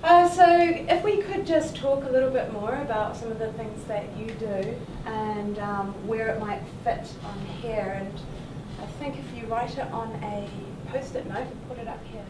So if we could just talk a little bit more about some of the things that you do and where it might fit on here. And I think if you write it on a post-it note and put it up here.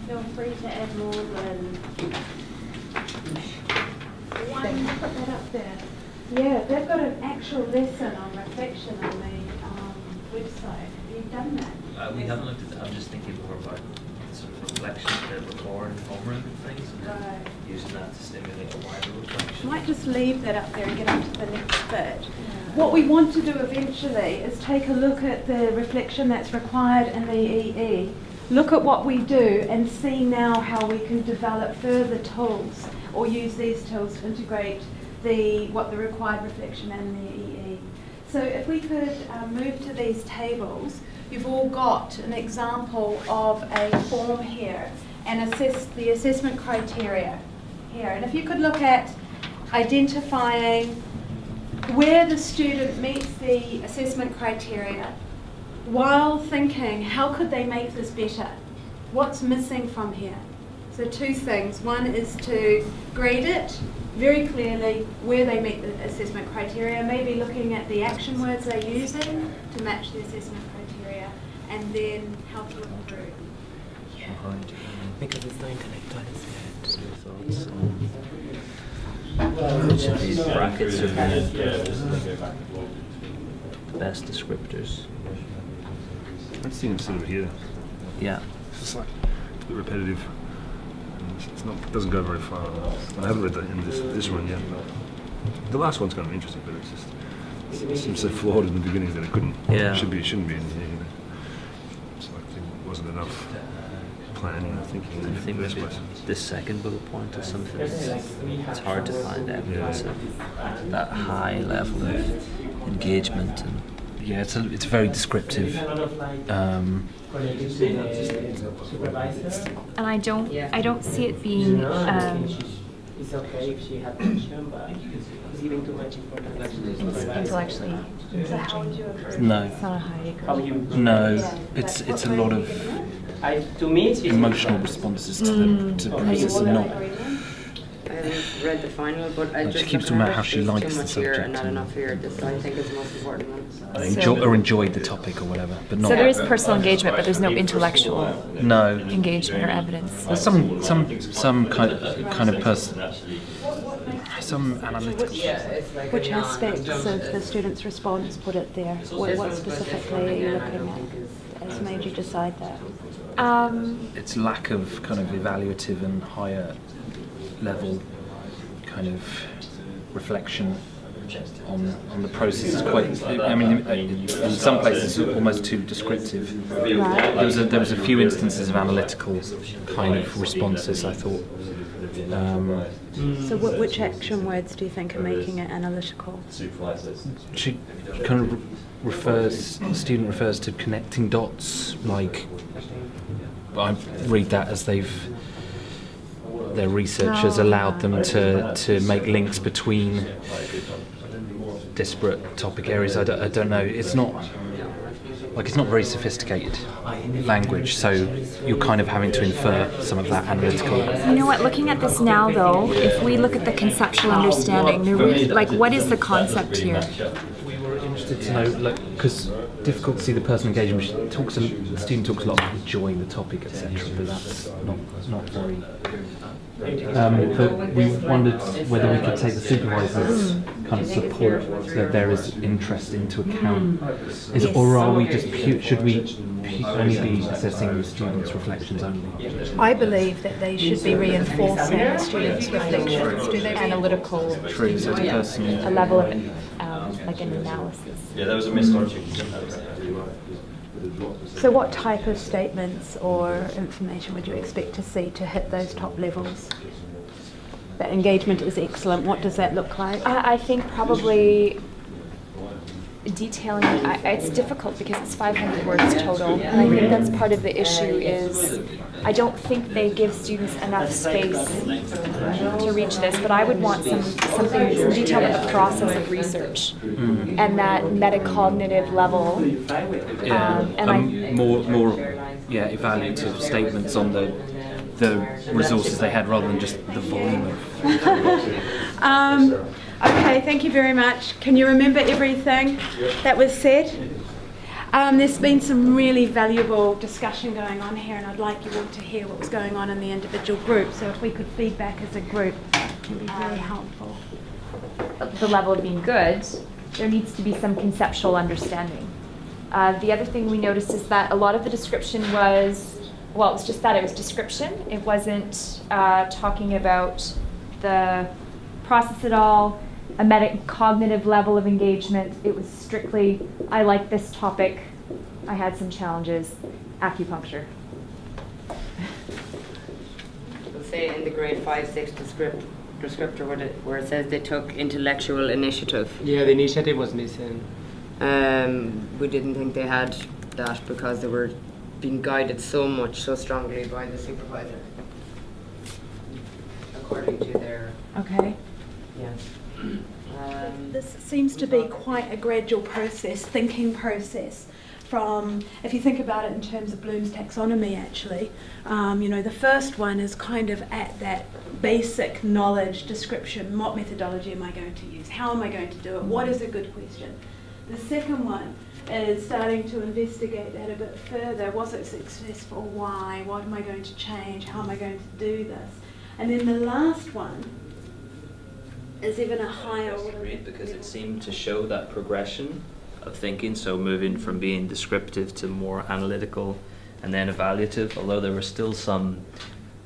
Feel free to add more than one. Put that up there. Yeah, they've got an actual lesson on reflection on the website. Have you done that? We haven't looked at that. I'm just thinking more about sort of reflection to record and homeroom and things, and then using that to stimulate a wider reflection. Might just leave that up there and get on to the next bit. What we want to do eventually is take a look at the reflection that's required in the EE. Look at what we do and see now how we can develop further tools or use these tools to integrate what the required reflection in the EE. So if we could move to these tables, you've all got an example of a form here and the assessment criteria here. And if you could look at identifying where the student meets the assessment criteria, while thinking, how could they make this better? What's missing from here? So two things. One is to grade it very clearly where they meet the assessment criteria, maybe looking at the action words they're using to match the assessment criteria, and then how to improve. Yeah, because it's no intellectualized yet. Which of these brackets are the best descriptors? I've seen it sort of here. Yeah. It's just like a bit repetitive. And it doesn't go very far. I haven't read that in this one yet. The last one's kind of interesting, but it seems so flawed in the beginning that it shouldn't be in here. You know. It's like there wasn't enough planning or thinking. I think maybe this second bullet point or something. It's hard to find evidence of that high level of engagement and. Yeah, it's very descriptive. And I don't see it being it's okay if she had mentioned, but it's giving too much importance. intellectually. No. It's not a high degree. No, it's a lot of To me, it's emotional responses to the process and not. I haven't read the final, but I just she keeps talking about how she likes the too much here subject and not enough here. This I think is the most important one. Or enjoyed the topic or whatever, but not. So there is personal engagement, but there's no intellectual No. engagement or evidence. There's some kind of person, some analytical. Which aspects of the student's response put it there? What specifically are you looking at as made you decide that? Its lack of kind of evaluative and higher level kind of reflection on the process is quite. I mean, in some places it's almost too descriptive. Right. There was a few instances of analytical kind of responses. I thought. So which action words do you think are making it analytical? She kind of the student refers to connecting dots, like I read that as their research has allowed them to make links between disparate topic areas. I don't know, it's not very sophisticated language, so you're kind of having to infer some of that analytical. You know what, looking at this now though, if we look at the conceptual understanding, what is the concept here? interested to know, because difficult to see the personal engagement. The student talks a lot about enjoying the topic, etc., but that's not very. But we wondered whether we could take the supervisor's kind of support that there is interest into account, or are we just should we only be assessing the students' reflections only? I believe that they should be reinforcing the students' reflections. Do they Analytical, True, so it's personal. a level of like an analysis. Yeah, that was a misconception. So what type of statements or information would you expect to see to hit those top levels? That engagement is excellent. What does that look like? I think probably detailing, it's difficult because it's 500 words total, and I think that's part of the issue is I don't think they give students enough space to reach this, but I would want some detail about the process of research and that metacognitive level. More evaluative statements on the resources they had rather than just the volume of. Okay, thank you very much. Can you remember everything that was said? There's been some really valuable discussion going on here, and I'd like you all to hear what was going on in the individual groups. So if we could feedback as a group, it would be very helpful. The level of being good, there needs to be some conceptual understanding. The other thing we noticed is that a lot of the description was, well, it was just that, it was description. It wasn't talking about the process at all, a metacognitive level of engagement. It was strictly, I like this topic, I had some challenges, acupuncture. We'll say in the grade 5-6 descriptor where it says they took intellectual initiative. Yeah, the initiative was missing. We didn't think they had that because they were being guided so strongly by the supervisor. According to their... Okay. Yeah. This seems to be quite a gradual process, thinking process. From, if you think about it in terms of Bloom's taxonomy, actually, the first one is kind of at that basic knowledge description. What methodology am I going to use? How am I going to do it? What is a good question? The second one is starting to investigate that a bit further. Was it successful? Why? What am I going to change? How am I going to do this? And then the last one is even a higher order. Because it seemed to show that progression of thinking, so moving from being descriptive to more analytical and then evaluative, although there were still some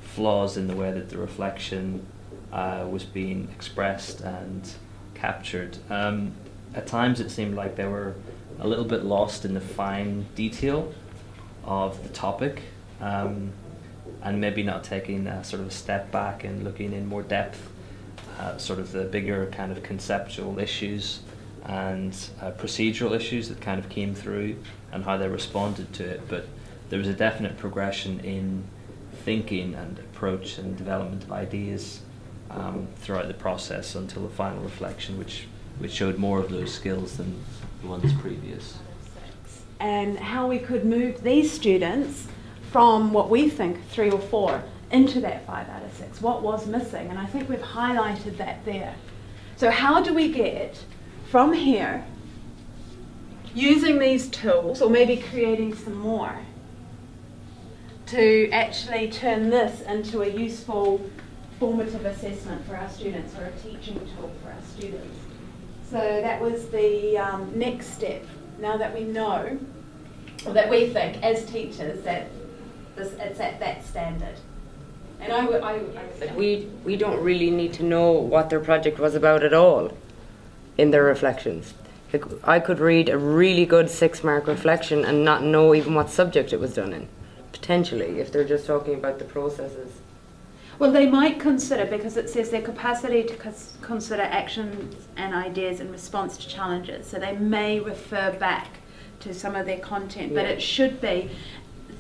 flaws in the way that the reflection was being expressed and captured. At times it seemed like they were a little bit lost in the fine detail of the topic, and maybe not taking sort of a step back and looking in more depth sort of the bigger kind of conceptual issues and procedural issues that kind of came through and how they responded to it. But there was a definite progression in thinking and approach and development of ideas throughout the process until the final reflection, which showed more of those skills than the ones previous. And how we could move these students from what we think 3 or 4 into that 5 out of 6. What was missing? And I think we've highlighted that there. So how do we get from here, using these tools, or maybe creating some more, to actually turn this into a useful formative assessment for our students, or a teaching tool for our students? So that was the next step. Now that we know, or that we think as teachers, that it's at that standard. And But we don't really need to know what their project was about at all in their reflections. Like, I could read a really good 6-mark reflection and not know even what subject it was done in, potentially, if they're just talking about the processes. Well, they might consider, because it says their capacity to consider actions and ideas in response to challenges. So they may refer back to some of their content, but it should be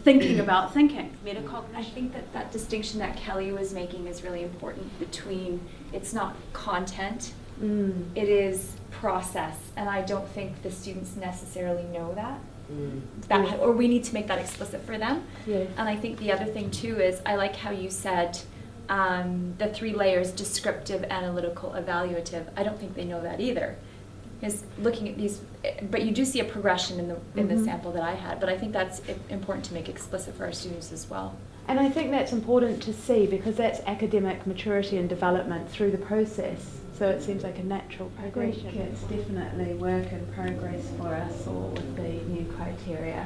thinking about thinking, metacognition. I think that distinction that Kelly was making is really important between, it's not content, it is process, and I don't think the students necessarily know that. Or we need to make that explicit for them. Yeah. And I think the other thing too is, I like how you said the 3 layers: descriptive, analytical, evaluative. I don't think they know that either. is looking at these, but you do see a progression in the Mhm. sample that I had, but I think that's important to make explicit for our students as well. And I think that's important to see because that's academic maturity and development through the process. So it seems like a natural progression. I think it's definitely work in progress for us all with the new criteria.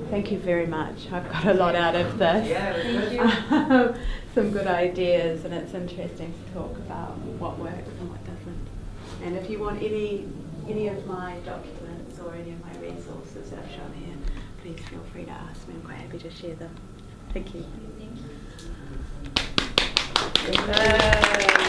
Thank you very much. I've got a lot out of this. Thank you. Some good ideas, and it's interesting to talk about what works and what doesn't. And if you want any of my documents or any of my resources that I've shown here, please feel free to ask me. I'm quite happy to share them. Thank you. Thank you.